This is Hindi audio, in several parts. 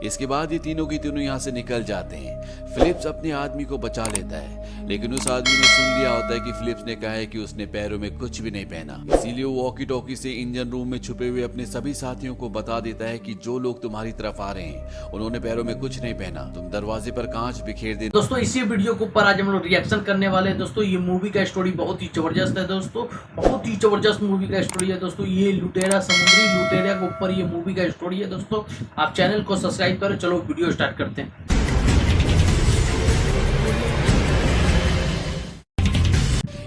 इसके बाद ये तीनों की तीनों यहाँ से निकल जाते हैं। फिलिप्स अपने आदमी को बचा लेता है, लेकिन उस आदमी ने सुन लिया होता है कि फिलिप्स ने कहा है कि उसने पैरों में कुछ भी नहीं पहना। इसीलिए वो वॉकी टॉकी से इंजन रूम में छुपे हुए अपने सभी साथियों को बता देता है कि जो लोग तुम्हारी तरफ आ रहे हैं उन्होंने पैरों में कुछ नहीं पहना, तुम दरवाजे पर कांच बिखेर देना। दोस्तों इसी वीडियो के ऊपर आज हम लोग रिएक्शन करने वाले हैं। दोस्तों ये मूवी का स्टोरी बहुत ही जबरदस्त है। दोस्तों बहुत ही जबरदस्त मूवी का स्टोरी है। दोस्तों ये लुटेरा, समुद्री लुटेरा के ऊपर ये मूवी का स्टोरी है। दोस्तों आप चैनल को सब्सक्राइब करो। चलो वीडियो स्टार्ट करते हैं।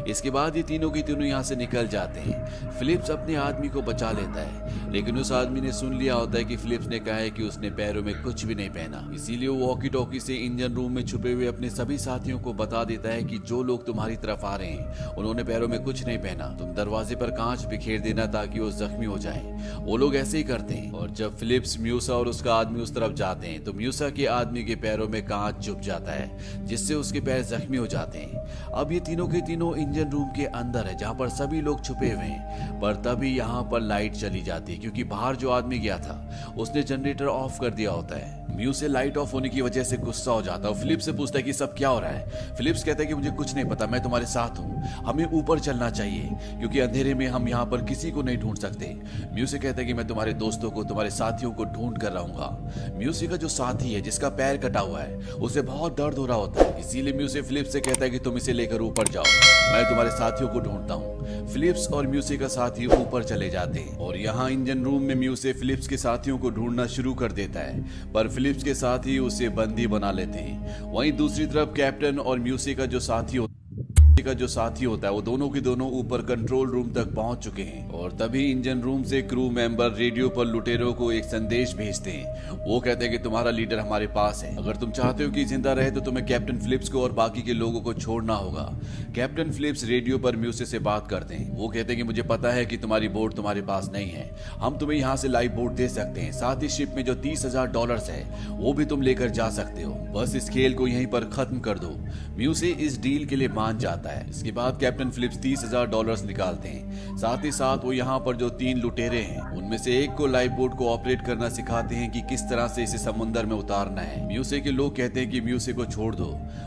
इसके बाद ये तीनों की तीनों यहाँ से निकल जाते हैं। फिलिप्स अपने आदमी को बचा लेता है, लेकिन उस आदमी ने सुन लिया होता है कि फिलिप्स ने कहा है कि उसने पैरों में कुछ भी नहीं पहना। इसीलिए वो वॉकी टॉकी से इंजन रूम में छुपे हुए अपने सभी साथियों को बता देता है कि जो लोग तुम्हारी तरफ आ रहे हैं उन्होंने पैरों में कुछ नहीं पहना, तुम दरवाजे पर कांच बिखेर देना ताकि वो जख्मी हो जाए। वो लोग ऐसे ही करते हैं और जब फिलिप्स, म्यूसा और उसका आदमी उस तरफ जाते हैं तो म्यूसा के आदमी के पैरों में कांच चुभ जाता है, जिससे उसके पैर जख्मी हो जाते हैं। अब ये तीनों के तीनों इंजन रूम के अंदर है जहां पर सभी लोग छुपे हुए हैं, पर तभी यहां पर लाइट चली जाती है क्योंकि बाहर जो आदमी गया था उसने जनरेटर ऑफ कर दिया होता है। म्यू से लाइट ऑफ होने की वजह से गुस्सा हो जाता है और फिलिप्स से पूछता है कि सब क्या हो रहा है। फिलिप्स कहता है कि मुझे कुछ नहीं पता, मैं तुम्हारे साथ हूँ, हमें ऊपर चलना चाहिए क्योंकि अंधेरे में हम यहाँ पर किसी को नहीं ढूंढ सकते। म्यू से कहता है कि मैं तुम्हारे दोस्तों को, तुम्हारे साथियों को ढूंढ कर रहूंगा। म्यूसी का जो साथी है जिसका पैर कटा हुआ है उसे बहुत दर्द हो रहा होता है, इसीलिए म्यूसी फिलिप्स से कहता है कि तुम इसे लेकर ऊपर जाओ, मैं तुम्हारे साथियों को ढूंढता हूँ। फिलिप्स और म्यूसी का साथी ऊपर चले जाते हैं और यहाँ इंजन रूम में म्यूसी फिलिप्स के साथियों को ढूंढना शुरू कर देता है, पर फिलिप्स के साथी उसे बंदी बना लेते हैं। वहीं दूसरी तरफ कैप्टन और म्यूसी का जो साथी होता है वो दोनों के दोनों ऊपर कंट्रोल रूम तक पहुंच चुके हैं और तभी इंजन रूम से क्रू मेंबर रेडियो पर लुटेरों को एक संदेश भेजते हैं। वो कहते हैं कि तुम्हारा लीडर हमारे पास है, अगर तुम चाहते हो कि जिंदा रहे तो तुम्हें कैप्टन फिलिप्स को और बाकी के लोगों को छोड़ना होगा। कैप्टन फिलिप्स रेडियो पर म्यूसी से बात करते हैं। वो कहते हैं कि मुझे पता है कि तुम्हारी बोट तुम्हारे पास नहीं है, हम तुम्हें यहाँ से लाइव बोट दे सकते हैं, साथ ही शिप में जो $30,000 है वो भी तुम लेकर जा सकते हो, बस इस खेल को यहीं पर खत्म कर दो। म्यूसी इस डील के लिए मान जाता है। इसके बाद कैप्टन फिलिप्स $30,000 निकालते हैं। साथ ही साथ वो यहाँ पर जो 3 लुटेरे हैं उनमें से एक को लाइफ बोट को ऑपरेट करना सिखाते हैं कि किस तरह से इसे समुद्र में उतारना है। म्यूसी के लोग कहते हैं कि म्यूसी को छोड़ दो।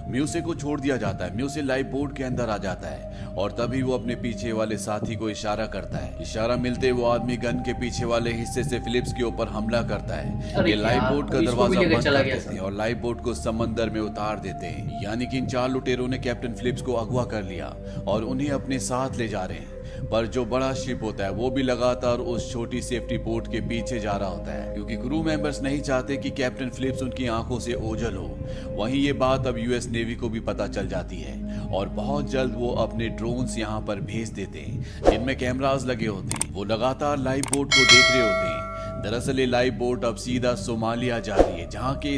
म्यूसी को छोड़ दिया जाता है। म्यूसी लाइफ बोट के अंदर आ जाता है और तभी वो अपने पीछे वाले साथी को इशारा करता है। इशारा मिलते वो आदमी गन के पीछे वाले हिस्से से फिलिप्स के ऊपर हमला करता है। ये लाइफ बोट का दरवाजा बंद कर देते हैं और लाइफ बोट को समंदर में उतार देते हैं। यानी कि इन 4 लुटेरों ने कैप्टन फिलिप्स को अगवा कर लिया और उन्हें अपने साथ ले जा रहे हैं। पर जो बड़ा शिप होता है वो भी लगातार उस छोटी सेफ्टी बोट के पीछे जा रहा होता है क्योंकि क्रू मेंबर्स नहीं चाहते कि कैप्टन फिलिप्स उनकी आंखों से ओझल हो। वहीं ये बात अब यूएस नेवी को भी पता चल जाती है और बहुत जल्द वो अपने ड्रोन्स यहाँ पर भेज देते हैं जिनमें कैमरास लगे होते हैं। वो लगातार लाइव बोट को देख रहे होते हैं। दरअसल ये लाइव बोट अब सीधा सोमालिया जा रही है जहाँ के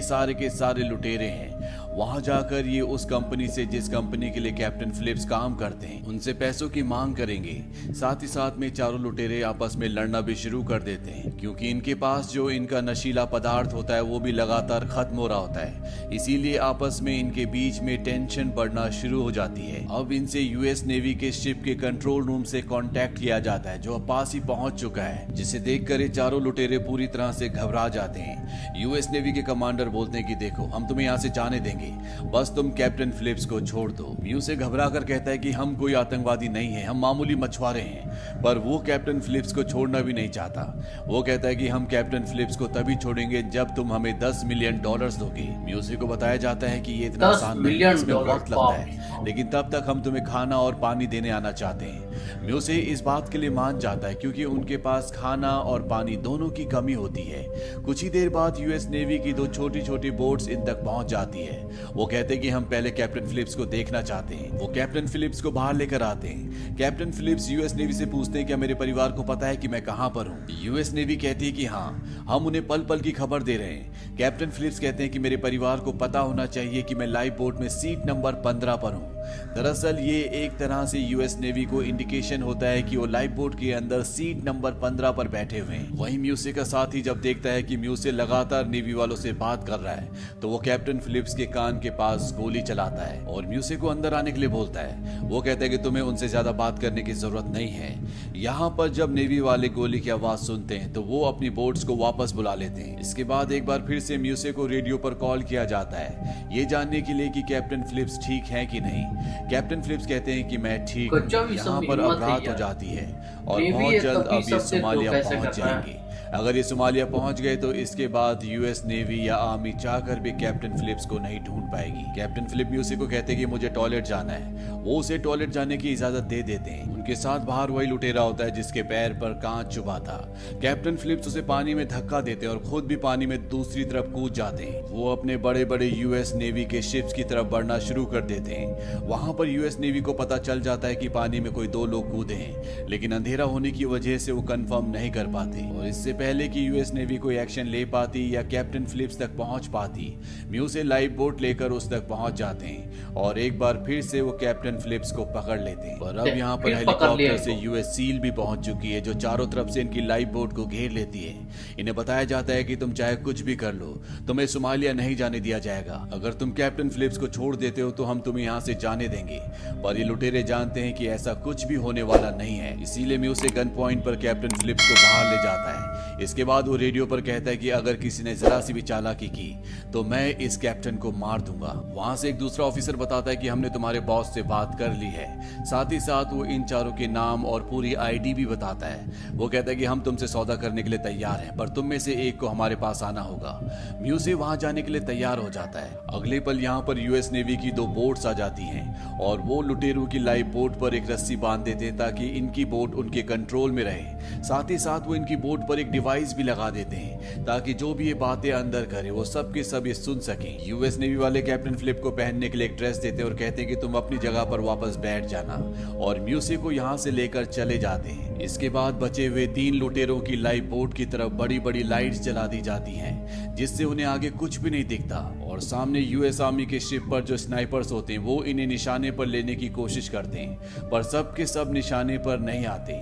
सारे लुटेरे हैं। वहां जाकर ये उस कंपनी से, जिस कंपनी के लिए कैप्टन फिलिप्स काम करते हैं, उनसे पैसों की मांग करेंगे। साथ ही साथ में चारों लुटेरे आपस में लड़ना भी शुरू कर देते हैं क्योंकि इनके पास जो इनका नशीला पदार्थ होता है वो भी लगातार खत्म हो रहा होता है। इसीलिए आपस में इनके बीच में टेंशन बढ़ना शुरू हो जाती है। अब इनसे यूएस नेवी के शिप के कंट्रोल रूम से कांटेक्ट किया जाता है जो अब पास ही पहुंच चुका है, जिसे देखकर ये चारों लुटेरे पूरी तरह से घबरा जाते हैं। यूएस नेवी के कमांडर बोलते हैं कि देखो, हम तुम्हें यहाँ से जाने देंगे, बस तुम कैप्टन फिलिप्स को छोड़ दो। म्यू से घबरा कर कहता है कि हम कोई आतंकवादी नहीं है, हम मामूली मछुआरे हैं। पर वो कैप्टन फिलिप्स को छोड़ना भी नहीं चाहता। वो कहता है कि हम कैप्टन फिलिप्स को तभी छोड़ेंगे जब तुम हमें $10 मिलियन दोगे। म्यूसी को बताया जाता है कि ये इतना आसान नहीं है, इसमें वक्त लगता है, लेकिन तब तक हम तुम्हें खाना और पानी देने आना चाहते हैं। म्यूसी इस बात के लिए मान जाता है क्योंकि उनके पास खाना और पानी दोनों की कमी होती है। कुछ ही देर बाद यूएस नेवी की 2 छोटी बोट्स इन तक पहुंच जाती है। वो कहते हैं कि हम पहले कैप्टन फिलिप्स को देखना चाहते हैं। वो कैप्टन फिलिप्स को बाहर लेकर आते हैं। कैप्टन फिलिप्स यूएस नेवी से पूछते हैं क्या मेरे परिवार को पता है कि मैं कहां पर हूं। यूएस नेवी कहती है कि हाँ, हम उन्हें पल पल की खबर दे रहे हैं। कैप्टन फिलिप्स कहते हैं कि मेरे परिवार को पता होना चाहिए कि मैं लाइव बोट में सीट नंबर 15 पर हूं। दरअसल ये एक तरह से यूएस नेवी को इंडिकेशन होता है कि वो लाइफ बोट के अंदर सीट नंबर 15 पर बैठे हुए हैं। वहीं म्यूसे का साथी जब देखता है कि म्यूसे लगातार नेवी वालों से बात कर रहा है तो वो कैप्टन फिलिप्स के कान के पास गोली चलाता है और म्यूसे को अंदर आने के लिए बोलता है। वो कहता है कि तुम्हें उनसे ज्यादा बात करने की जरूरत नहीं है। यहाँ पर जब नेवी वाले गोली की आवाज सुनते हैं तो वो अपनी बोट्स को वापस बुला लेते हैं। इसके बाद एक बार फिर से म्यूसे को रेडियो पर कॉल किया जाता है ये जानने के लिए कि कैप्टन फिलिप्स ठीक है कि नहीं। कैप्टन फिलिप्स कहते हैं कि मैं ठीक हूँ। यहाँ पर अब रात हो जाती है और बहुत जल्द अब ये सोमालिया पहुंच जाएंगे। अगर ये सोमालिया पहुंच गए तो इसके बाद यूएस नेवी या आर्मी चाहकर भी कैप्टन फिलिप्स को नहीं ढूंढ पाएगी। कैप्टन फिलिप म्यूसे को कहते हैं कि मुझे टॉयलेट जाना है। वो उसे टॉयलेट जाने की इजाजत दे देते हैं। उनके साथ बाहर वही लुटेरा होता है जिसके पैर पर कांच चुभा था। कैप्टन फिलिप्स उसे पानी में धक्का देते हैं और खुद भी पानी में दूसरी तरफ कूद जाते हैं। वो अपने बड़े बड़े यूएस नेवी के शिप्स की तरफ बढ़ना शुरू कर देते हैं। वहां पर यूएस नेवी को पता चल जाता है कि पानी में कोई 2 लोग कूदे हैं, लेकिन अंधेरा होने की वजह से वो कंफर्म नहीं कर पाते। और इससे पहले कि यूएस नेवी कोई एक्शन ले पाती या कैप्टन फिलिप्स तक पहुंच पाती, म्यूसे लाइफ बोट लेकर उस तक पहुंच जाते हैं और एक बार फिर से वो कैप्टन फिलिप्स को पकड़ लेते हैं। और अब यहाँ पर हेलीकॉप्टर से यूएस सील भी पहुंच चुकी है जो चारों तरफ से इनकी लाइफ बोट को घेर लेती है। इन्हें बताया जाता है कि तुम चाहे कुछ भी कर लो, तुम्हें सोमालिया नहीं जाने दिया जाएगा। अगर तुम कैप्टन फिलिप्स को छोड़ देते हो तो हम तुम्हें यहाँ से जाने देंगे। पर ये लुटेरे जानते हैं कि ऐसा कुछ भी होने वाला नहीं है, इसीलिए म्यूसे गन पॉइंट पर कैप्टन फिलिप्स को बाहर ले जाता है। इसके बाद वो रेडियो पर कहता है कि अगर किसी ने जरा सी भी चालाकी की तो मैं इस कैप्टन को मार दूंगा। वहां से एक दूसरा ऑफिसर बताता है कि हमने तुम्हारे बॉस से बात कर ली है। साथ ही साथ वो इन चारों के नाम और पूरी आईडी भी बताता है। वो कहता है कि हम तुमसे सौदा करने के लिए तैयार हैं, पर तुम में से एक को हमारे पास आना होगा। म्यूसे वहां जाने के लिए तैयार हो जाता है। अगले पल यहाँ पर यूएस नेवी की 2 बोट्स आ जाती हैं और वो लुटेरों की लाइफ बोट पर एक रस्सी बांध देते हैं ताकि इनकी बोट उनके कंट्रोल में रहे। साथ ही साथ वो इनकी बोट पर एक डिवाइस भी लगा देते हैं ताकि जो भी ये बातें अंदर करे वो सब के सब ये सुन सकें। यूएस नेवी वाले कैप्टन फिलिप को पहनने के लिए एक ड्रेस देते हैं और कहते हैं कि तुम अपनी जगह पर वापस बैठ जाना, और म्यूसे को यहाँ से लेकर चले जाते हैं। इसके बाद बचे हुए 3 लुटेरों की लाइफ बोट की तरफ बड़ी बड़ी लाइट्स जला दी जाती हैं जिससे उन्हें आगे कुछ भी नहीं दिखता। और सामने यूएस आर्मी के शिप पर जो स्नाइपर्स होते हैं वो इन्हें निशाने पर लेने की कोशिश करते हैं, पर सब के सब निशाने पर नहीं आते।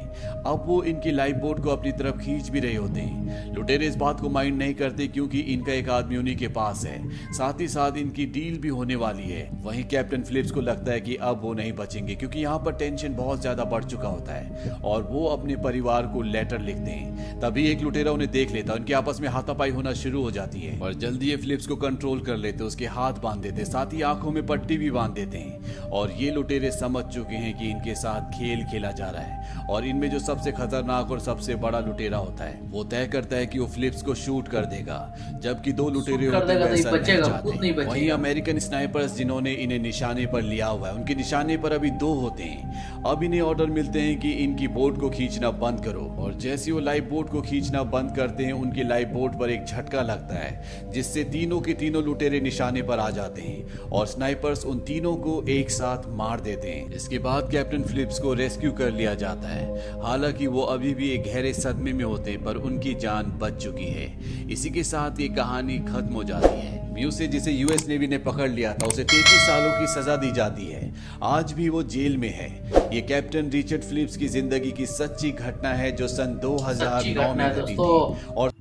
अब वो इनकी लाइफ बोट को अपनी तरफ खींच भी रहे होते हैं। लुटेरे इस बात को माइंड नहीं करते क्योंकि इनका एक आदमी उन्हीं के पास है। साथ ही साथ इनकी डील भी होने वाली है। वहीं कैप्टन फिलिप्स को लगता है कि अब वो नहीं बचेंगे क्योंकि यहाँ पर टेंशन बहुत ज्यादा बढ़ चुका होता है और वो अपने परिवार को लेटर लिखते हैं। तभी एक लुटेरा उन्हें देख लेता है। उनके आपस में हाथापाई होना शुरू हो जाती है और जल्दी ये फिलिप्स को कंट्रोल कर लेते, उसके हाथ बांध देते, साथ ही आंखों में पट्टी भी बांध देते हैं। और ये लुटेरे समझ चुके हैं कि इनके साथ खेल खेला जा रहा है और इनमें जो सबसे खतरनाक और सबसे बड़ा लुटेरा होता है वो तय करता है कि वो फिलिप्स को शूट कर देगा, जबकि 2 लुटेरे होते हैं वैसा नहीं चाहते। वहीं अमेरिकन स्नाइपर्स जिन्होंने इन्हें निशाने पर लिया हुआ है उनके निशाने पर अभी 2 होते हैं। अब इन्हें ऑर्डर मिलते हैं कि इनकी बोट को खींचना बंद करो, और जैसे वो लाइफ बोट को खींचना बंद करते हैं उनकी लाइफ बोट पर एक झटका लगता है जिससे तीनों के तीनों लुटेरे निशाने पर आ जाते हैं और स्नाइपर्स उन तीनों को एक साथ मार देते हैं। इसके बाद कैप्टन फिलिप्स को रेस्क्यू कर लिया जाता है। हालांकि वो अभी भी एक गहरे सदमे में होते हैं पर उनकी जान बच चुकी है। इसी के साथ ये कहानी खत्म हो जाती है। म्यूसे जिसे यूएस नेवी ने पकड़ लिया था उसे 33 सालों की सजा दी जाती है। आज भी वो जेल में है। ये कैप्टन रिचर्ड फिलिप्स की जिंदगी की सच्ची घटना है जो सन 2009 में घटी थी। और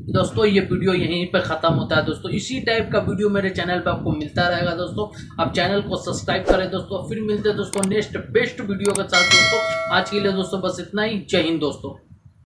दोस्तों ये वीडियो यहीं पे खत्म होता है। दोस्तों इसी टाइप का वीडियो मेरे चैनल पे आपको मिलता रहेगा। दोस्तों आप चैनल को सब्सक्राइब करें। दोस्तों फिर मिलते हैं दोस्तों नेक्स्ट बेस्ट वीडियो के साथ। दोस्तों आज के लिए दोस्तों बस इतना ही। जय हिंद दोस्तों।